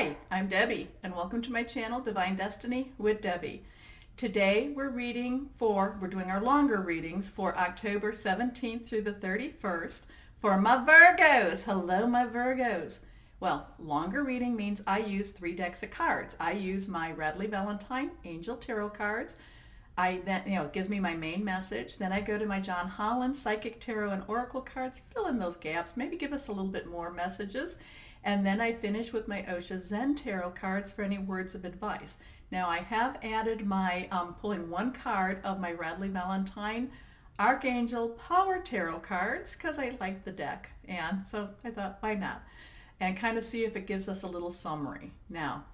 Hi, I'm Debbie, and welcome to my channel, Divine Destiny with Debbie. Today we're doing our longer readings for October 17th through the 31st for my Virgos. Hello, my Virgos. Well, longer reading means I use 3 decks of cards. I use my Radley Valentine Angel Tarot cards. It gives me my main message. Then I go to my John Holland Psychic Tarot and Oracle cards, fill in those gaps, maybe give us a little bit more messages. And then I finish with my Osha Zen Tarot cards for any words of advice. Now I have added my pulling one card of my Radley Valentine Archangel Power Tarot cards because I like the deck, and so I thought, why not? And kind of see if it gives us a little summary. Now,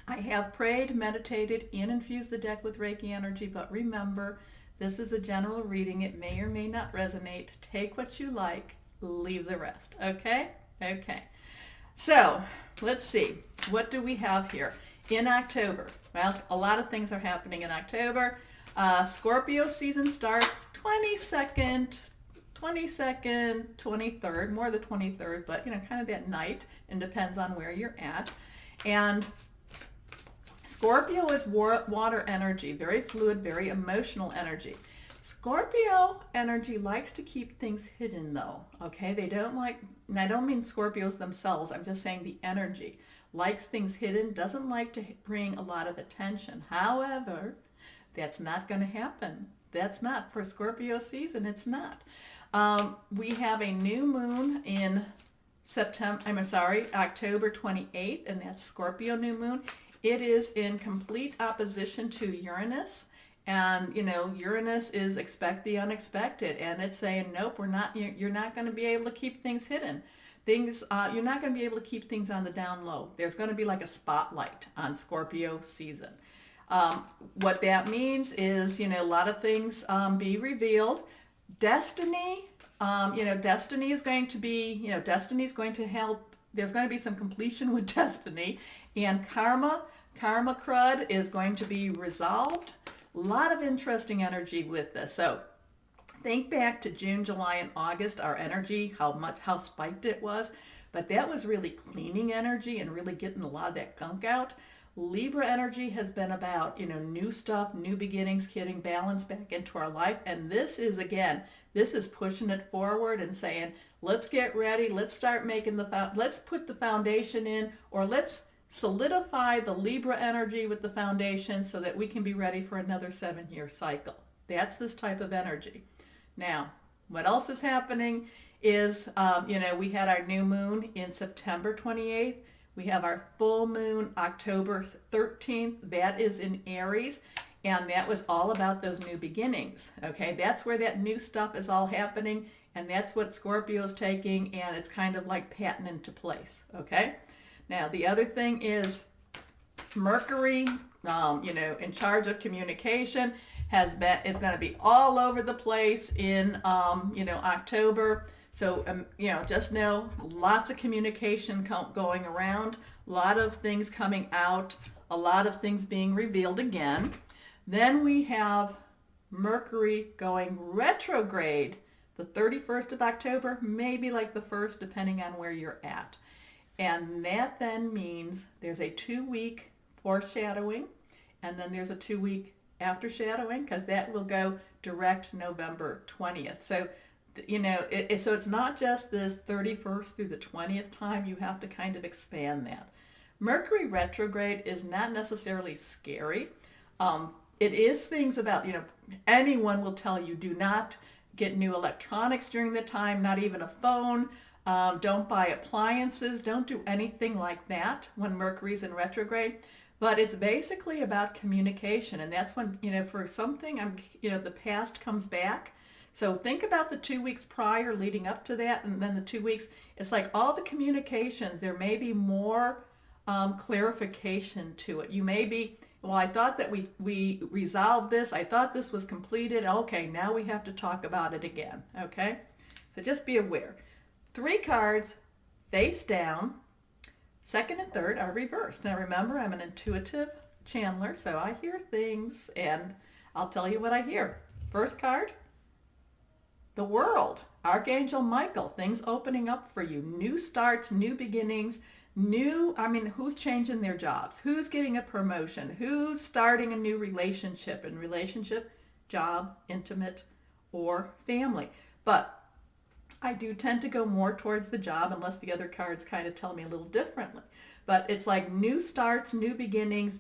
I have prayed, meditated, and infused the deck with Reiki energy, but remember, this is a general reading. It may or may not resonate. Take what you like, leave the rest, okay? Okay. So, let's see. What do we have here? In October, well, a lot of things are happening in October. Scorpio season starts 22nd, 23rd, more the 23rd, but kind of that night, and depends on where you're at. And Scorpio is water energy, very fluid, very emotional energy. Scorpio energy likes to keep things hidden though, okay? They don't like, and I don't mean Scorpios themselves, I'm just saying the energy. Likes things hidden, doesn't like to bring a lot of attention. However, that's not going to happen. That's not for Scorpio season, it's not. We have a new moon in October 28th, and that's Scorpio new moon. It is in complete opposition to Uranus. And, Uranus is expect the unexpected. And it's saying, nope, you're not going to be able to keep things hidden. You're not going to be able to keep things on the down low. There's going to be like a spotlight on Scorpio season. What that means is, a lot of things be revealed. Destiny, Destiny is going to be, Destiny is going to help. There's going to be some completion with Destiny. And karma crud is going to be resolved. A lot of interesting energy with this. So think back to June, July, and August, our energy, how spiked it was. But that was really cleaning energy and really getting a lot of that gunk out. Libra energy has been about, new stuff, new beginnings, getting balance back into our life. And this is pushing it forward and saying, let's get ready. Let's start making let's put the foundation in, or let's solidify the Libra energy with the foundation so that we can be ready for another 7-year cycle. That's this type of energy. Now, what else is happening is, we had our new moon in September 28th. We have our full moon October 13th. That is in Aries. And that was all about those new beginnings. Okay, that's where that new stuff is all happening. And that's what Scorpio is taking. And it's kind of like patting into place. Okay. Now, the other thing is Mercury, in charge of communication, is going to be all over the place in, October. So, just know lots of communication going around, a lot of things coming out, a lot of things being revealed again. Then we have Mercury going retrograde the 31st of October, maybe like the 1st, depending on where you're at. And that then means there's a 2-week foreshadowing, and then there's a 2-week aftershadowing, because that will go direct November 20th. So, so it's not just this 31st through the 20th time. You have to kind of expand that. Mercury retrograde is not necessarily scary. It is things about, anyone will tell you, do not get new electronics during the time, not even a phone. Don't buy appliances. Don't do anything like that when Mercury's in retrograde. But it's basically about communication. And that's when, for something, the past comes back. So think about the 2 weeks prior leading up to that. And then the 2 weeks, it's like all the communications, there may be more clarification to it. You may be, well, I thought that we resolved this. I thought this was completed. Okay, now we have to talk about it again. Okay? So just be aware. 3 cards face down, 2nd and 3rd are reversed. Now remember, I'm an intuitive channeler, so I hear things and I'll tell you what I hear. First card, the World, Archangel Michael, things opening up for you, new starts, new beginnings, who's changing their jobs? Who's getting a promotion? Who's starting a new relationship? And relationship, job, intimate, or family. But I do tend to go more towards the job unless the other cards kind of tell me a little differently. But it's like new starts, new beginnings,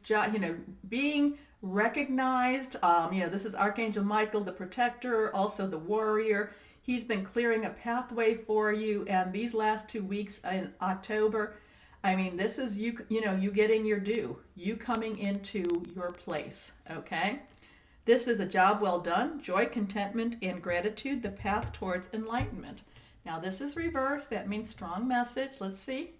being recognized. This is Archangel Michael, the protector, also the warrior. He's been clearing a pathway for you. And these last 2 weeks in October, this is you getting your due, you coming into your place, okay? This is a job well done, joy, contentment, and gratitude, the path towards enlightenment. Now this is reversed. That means strong message. Let's see.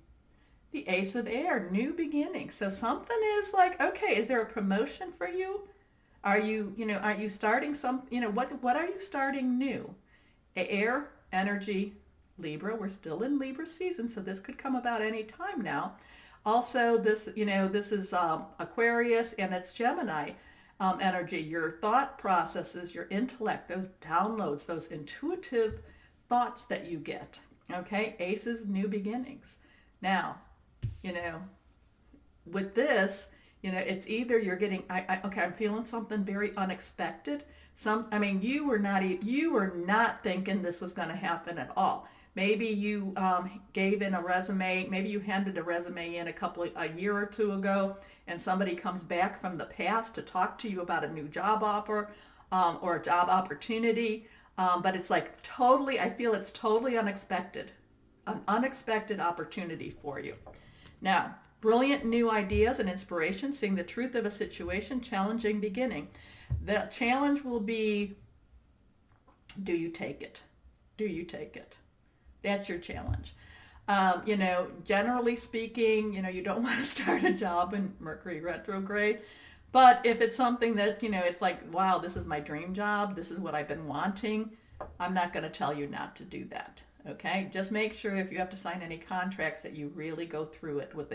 The Ace of Air, new beginning. So something is like, okay, is there a promotion for you? Are you starting what are you starting new? Air, energy, Libra. We're still in Libra season, so this could come about any time now. Also, this is Aquarius, and it's Gemini energy. Your thought processes, your intellect, those downloads, those intuitive thoughts that you get. Okay, Aces, new beginnings. Now, with this, it's either you're getting, I'm feeling something very unexpected. You were not thinking this was going to happen at all. Maybe you gave in a resume. Maybe you handed a resume in a year or two ago, and somebody comes back from the past to talk to you about a new job offer or a job opportunity. But it's like I feel it's totally unexpected, an unexpected opportunity for you. Now, brilliant new ideas and inspiration, seeing the truth of a situation, challenging beginning. The challenge will be, do you take it? Do you take it? That's your challenge. Generally speaking, you don't want to start a job in Mercury retrograde. But if it's something that, it's like, wow, this is my dream job. This is what I've been wanting. I'm not going to tell you not to do that. Okay? Just make sure if you have to sign any contracts that you really go through it with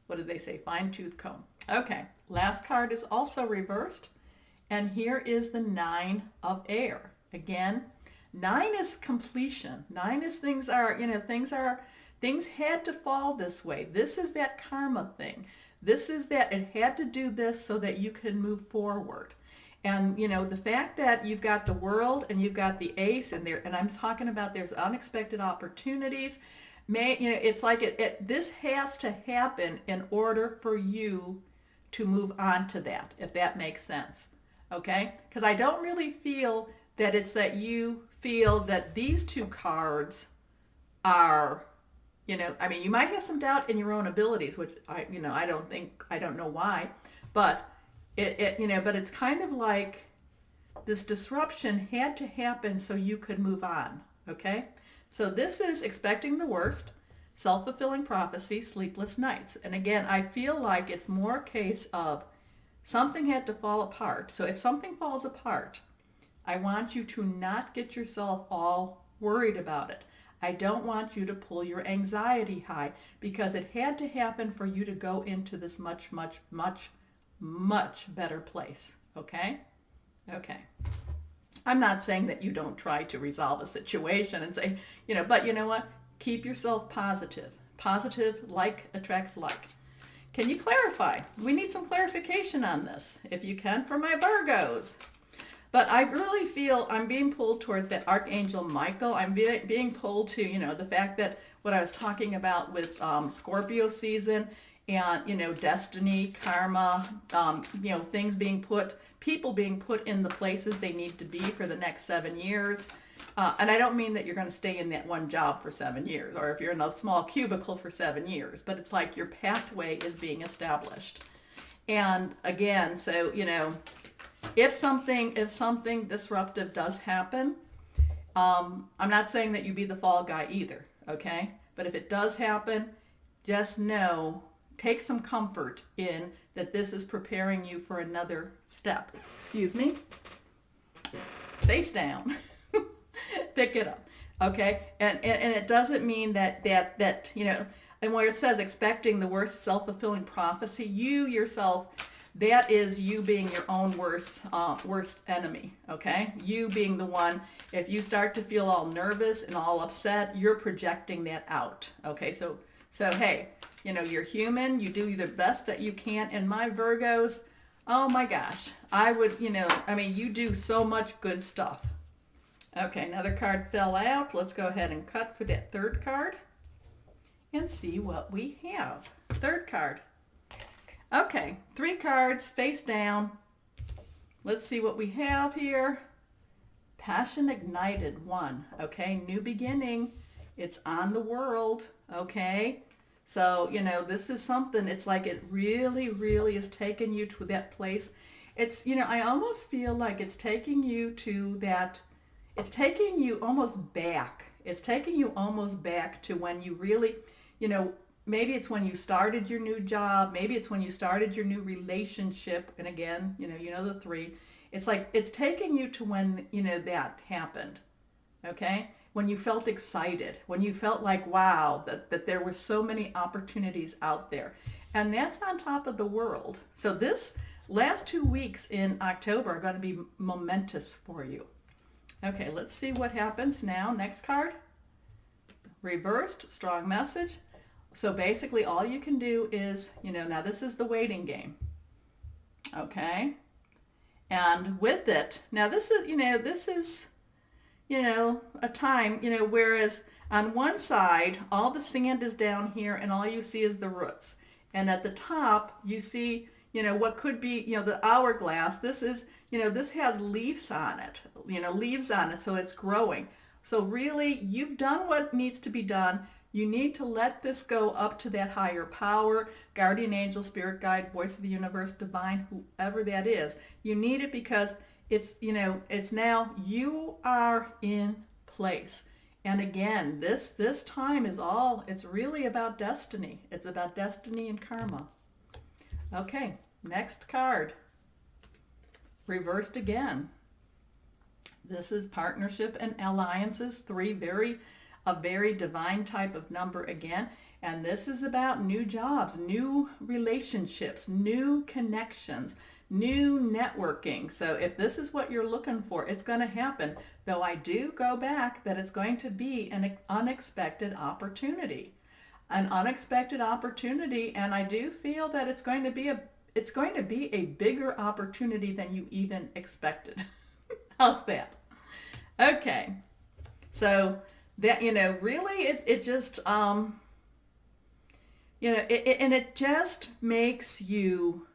what did they say? Fine-tooth comb. Okay. Last card is also reversed. And here is the 9 of Air. Again, 9 is completion. 9 is things had to fall this way. This is that karma thing. This is that it had to do this so that you can move forward. And, the fact that you've got the World and you've got the Ace in there, and I'm talking about there's unexpected opportunities. It's like this has to happen in order for you to move on to that, if that makes sense. Okay? Because I don't really feel that it's that you feel that these 2 cards are, you might have some doubt in your own abilities, which I don't know why, but but it's kind of like this disruption had to happen so you could move on. Okay? So this is expecting the worst, self-fulfilling prophecy, sleepless nights. And again, I feel like it's more a case of something had to fall apart. So if something falls apart, I want you to not get yourself all worried about it. I don't want you to pull your anxiety high, because it had to happen for you to go into this much, much, much, much better place. Okay? Okay. I'm not saying that you don't try to resolve a situation and say, but you know what? Keep yourself positive. Positive, like attracts like. Can you clarify? We need some clarification on this, if you can, for my Virgos. But I really feel I'm being pulled towards that Archangel Michael. I'm being pulled to, the fact that what I was talking about with Scorpio season and, destiny, karma, people being put in the places they need to be for the next 7 years. And I don't mean that you're going to stay in that one job for 7 years, or if you're in a small cubicle for 7 years, but it's like your pathway is being established. And again, so, if something disruptive does happen, I'm not saying that you be the fall guy either, okay? But if it does happen, just know, take some comfort in that this is preparing you for another step. Excuse me. Face down. Pick it up, okay? And it doesn't mean that and where it says expecting the worst, self-fulfilling prophecy, you yourself that is you being your own worst enemy, okay? You being the one, if you start to feel all nervous and all upset, you're projecting that out, okay? So hey, you're human, you do the best that you can, and my Virgos, oh my gosh, I would, you do so much good stuff. Okay, another card fell out. Let's go ahead and cut for that third card and see what we have. Third card. Okay, 3 cards face down. Let's see what we have here. Passion ignited, 1. Okay, new beginning. It's on the world. Okay, so this is something. It's like it really, really is taking you to that place. It's I almost feel like it's taking you to that. It's taking you almost back. It's taking you almost back to when you really, maybe it's when you started your new job. Maybe it's when you started your new relationship. And again, the 3. It's like it's taking you to when, that happened. Okay? When you felt excited. When you felt like, wow, that there were so many opportunities out there. And that's on top of the world. So this last 2 weeks in October are going to be momentous for you. Okay, let's see what happens now. Next card. Reversed, strong message. So basically all you can do is, now this is the waiting game. Okay? And with it, now this is a time, whereas on one side, all the sand is down here and all you see is the roots. And at the top, you see, what could be, the hourglass. This is, this has leaves on it, so it's growing. So really, you've done what needs to be done. You need to let this go up to that higher power, guardian angel, spirit guide, voice of the universe, divine, whoever that is. You need it because it's, it's now you are in place. And again, this time is it's really about destiny. It's about destiny and karma. Okay, next card. Reversed again. This is partnership and alliances, 3, a very divine type of number again. And this is about new jobs, new relationships, new connections, new networking. So if this is what you're looking for, it's going to happen. Though I do go back that it's going to be an unexpected opportunity. An unexpected opportunity, and I do feel that it's going to be a bigger opportunity than you even expected. How's that? Okay. So that, really it just, and it just makes you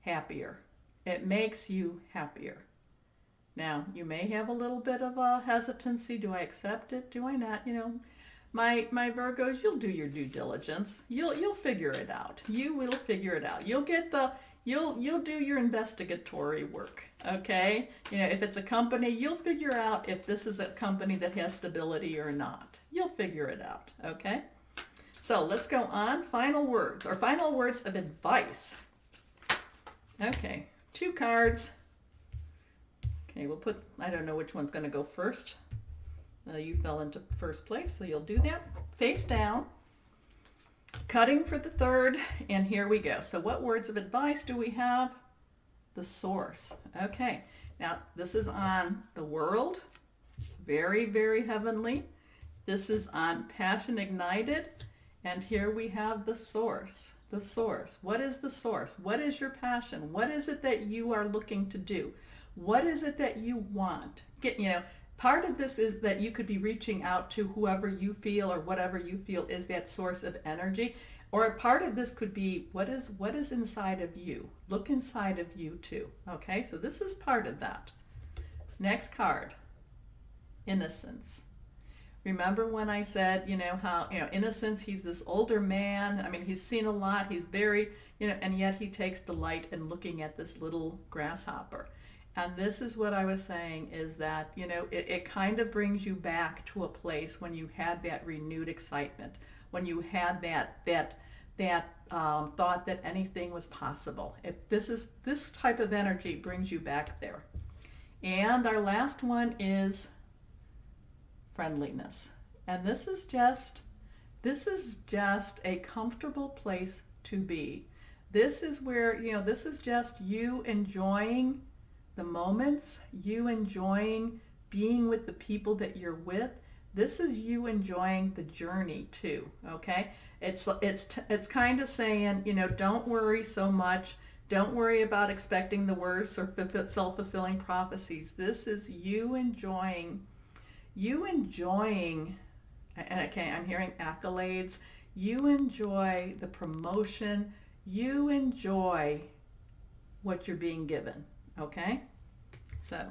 happier. It makes you happier. Now, you may have a little bit of a hesitancy. Do I accept it? Do I not? My Virgos, you'll do your due diligence. You'll figure it out. You will figure it out. You'll do your investigatory work. Okay? If it's a company, you'll figure out if this is a company that has stability or not. You'll figure it out. Okay? So let's go on. Final words of advice. Okay, 2 cards. Okay, we'll put, I don't know which one's going to go first. You fell into first place, so you'll do that. Face down. Cutting for the 3rd, and here we go. So what words of advice do we have? The source. Okay, now this is on the world. Very, very heavenly. This is on passion ignited, and here we have the source. The source. What is the source? What is your passion? What is it that you are looking to do? What is it that you want? Part of this is that you could be reaching out to whoever you feel or whatever you feel is that source of energy. Or a part of this could be what is inside of you. Look inside of you too. Okay, so this is part of that. Next card. Innocence. Remember when I said, how, innocence, he's this older man. I mean, he's seen a lot. He's very, and yet he takes delight in looking at this little grasshopper. And this is what I was saying is that, it kind of brings you back to a place when you had that renewed excitement, when you had that thought that anything was possible. This type of energy brings you back there. And our last one is friendliness. And this is just a comfortable place to be. This is where, this is just you enjoying the moments, you enjoying being with the people that you're with. This is you enjoying the journey too, okay? It's kind of saying, don't worry so much. Don't worry about expecting the worst or self-fulfilling prophecies. This is you enjoying, and okay, I'm hearing accolades. You enjoy the promotion. You enjoy what you're being given, okay? So,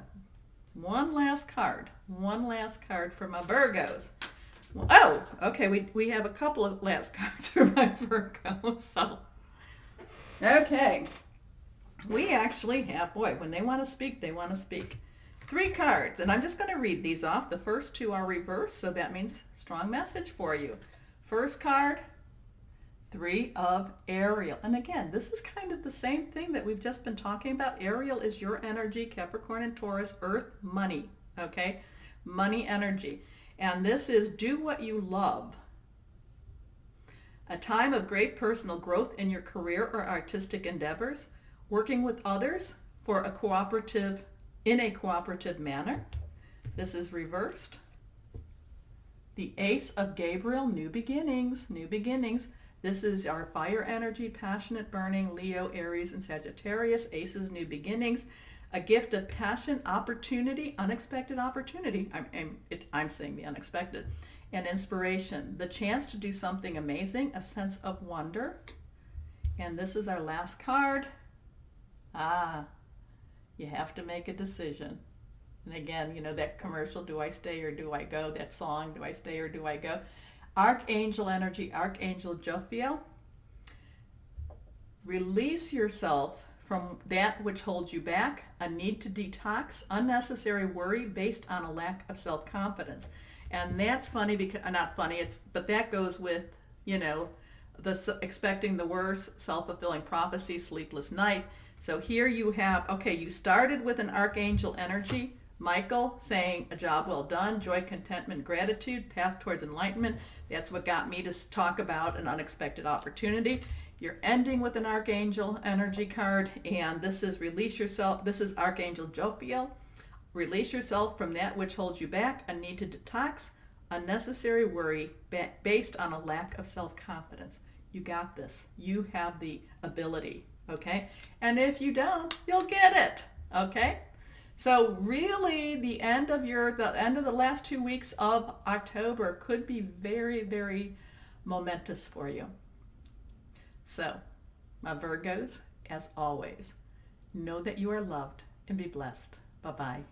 one last card for my Virgos. Oh, okay, we have a couple of last cards for my Virgos, so. Okay, we actually have, boy, when they want to speak, they want to speak. 3 cards, and I'm just going to read these off. The first 2 are reversed, so that means strong message for you. First card, 3 of Ariel. And again, this is kind of the same thing that we've just been talking about. Ariel is your energy, Capricorn and Taurus, earth, money, okay? Money energy. And this is do what you love. A time of great personal growth in your career or artistic endeavors, working with others in a cooperative manner. This is reversed. The Ace of Gabriel, new beginnings. This is our fire energy, passionate burning, Leo, Aries, and Sagittarius. Aces, new beginnings. A gift of passion, opportunity, unexpected opportunity. I'm saying the unexpected. And inspiration. The chance to do something amazing, a sense of wonder. And this is our last card. You have to make a decision. And again, that commercial, do I stay or do I go? That song, do I stay or do I go? Archangel energy, Archangel Jophiel. Release yourself from that which holds you back, a need to detox, unnecessary worry based on a lack of self-confidence. And that's funny because, not funny, but that goes with, the expecting the worst, self-fulfilling prophecy, sleepless night. So here you have, okay, you started with an Archangel energy, Michael, saying a job well done, joy, contentment, gratitude, path towards enlightenment. That's what got me to talk about an unexpected opportunity. You're ending with an Archangel energy card, and this is release yourself. This is Archangel Jophiel. Release yourself from that which holds you back, a need to detox, unnecessary worry based on a lack of self-confidence. You got this. You have the ability, okay? And if you don't, you'll get it, okay? So really the end of the last 2 weeks of October could be very, very momentous for you. So, my Virgos, as always, know that you are loved and be blessed. Bye-bye.